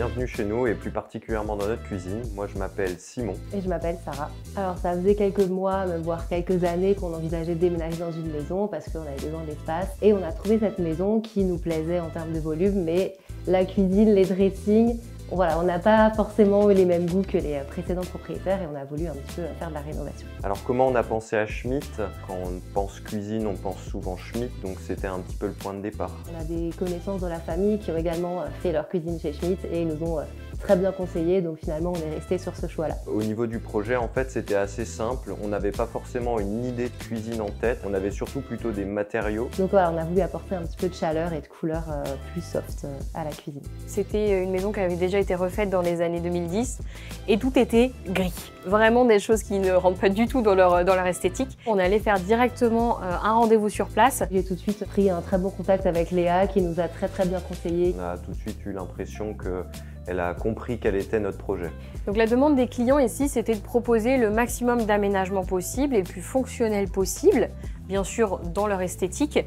bienvenue chez nous et plus particulièrement dans notre cuisine. Moi je m'appelle Simon. Et je m'appelle Sarah. Alors ça faisait quelques mois, voire quelques années qu'on envisageait de déménager dans une maison parce qu'on avait besoin d'espace. Et on a trouvé cette maison qui nous plaisait en termes de volume, mais la cuisine, les dressings, voilà, on n'a pas forcément eu les mêmes goûts que les précédents propriétaires et on a voulu un petit peu faire de la rénovation. Alors comment on a pensé à Schmitt? Quand on pense cuisine, on pense souvent Schmitt, donc c'était un petit peu le point de départ. On a des connaissances dans la famille qui ont également fait leur cuisine chez Schmitt et ils nous ont très bien conseillé, donc finalement on est resté sur ce choix-là. Au niveau du projet, en fait, c'était assez simple. On n'avait pas forcément une idée de cuisine en tête, on avait surtout plutôt des matériaux. Donc voilà, on a voulu apporter un petit peu de chaleur et de couleur plus soft à la cuisine. C'était une maison qui avait déjà été refaite dans les années 2010 et tout était gris. Vraiment des choses qui ne rentrent pas du tout dans leur esthétique. On allait faire directement un rendez-vous sur place. J'ai tout de suite pris un très bon contact avec Léa qui nous a très bien conseillé. On a tout de suite eu l'impression qu'elle a compris quel était notre projet. Donc la demande des clients ici, c'était de proposer le maximum d'aménagements possible et le plus fonctionnel possible, bien sûr dans leur esthétique,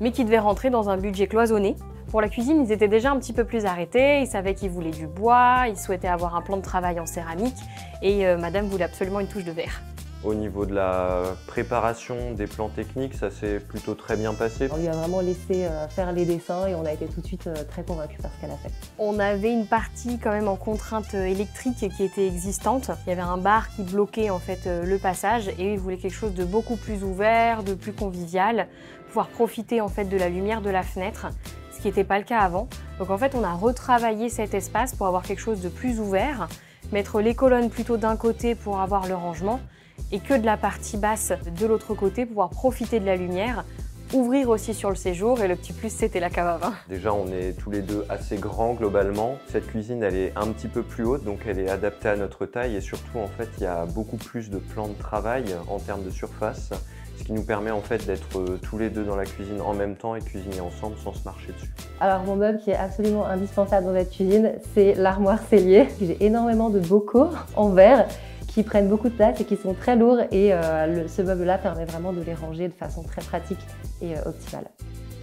mais qui devait rentrer dans un budget cloisonné. Pour la cuisine, ils étaient déjà un petit peu plus arrêtés, ils savaient qu'ils voulaient du bois, ils souhaitaient avoir un plan de travail en céramique et madame voulait absolument une touche de verre. Au niveau de la préparation des plans techniques, ça s'est plutôt très bien passé. On lui a vraiment laissé faire les dessins et on a été tout de suite très convaincus par ce qu'elle a fait. On avait une partie quand même en contrainte électrique qui était existante. Il y avait un bar qui bloquait en fait le passage et ils voulaient quelque chose de beaucoup plus ouvert, de plus convivial, pouvoir profiter en fait de la lumière de la fenêtre, ce qui n'était pas le cas avant. Donc en fait on a retravaillé cet espace pour avoir quelque chose de plus ouvert, mettre les colonnes plutôt d'un côté pour avoir le rangement et que de la partie basse de l'autre côté, pouvoir profiter de la lumière, ouvrir aussi sur le séjour et le petit plus c'était la cave à vin. Déjà on est tous les deux assez grands globalement. Cette cuisine elle est un petit peu plus haute donc elle est adaptée à notre taille et surtout en fait il y a beaucoup plus de plans de travail en termes de surface. Ce qui nous permet en fait d'être tous les deux dans la cuisine en même temps et cuisiner ensemble sans se marcher dessus. Alors mon meuble qui est absolument indispensable dans cette cuisine, c'est l'armoire cellier. J'ai énormément de bocaux en verre qui prennent beaucoup de place et qui sont très lourds et ce meuble-là permet vraiment de les ranger de façon très pratique et optimale.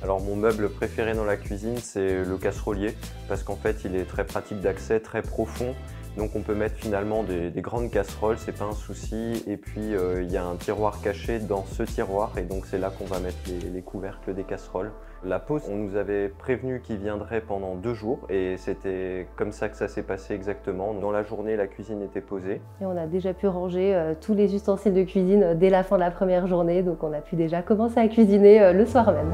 Alors mon meuble préféré dans la cuisine c'est le casserolier parce qu'en fait il est très pratique d'accès, très profond. Donc on peut mettre finalement des grandes casseroles, c'est pas un souci. Et puis il y a un tiroir caché dans ce tiroir et donc c'est là qu'on va mettre les couvercles des casseroles. La pause, on nous avait prévenu qu'il viendrait pendant 2 jours et c'était comme ça que ça s'est passé exactement. Dans la journée, la cuisine était posée. Et on a déjà pu ranger tous les ustensiles de cuisine dès la fin de la première journée, donc on a pu déjà commencer à cuisiner le soir même.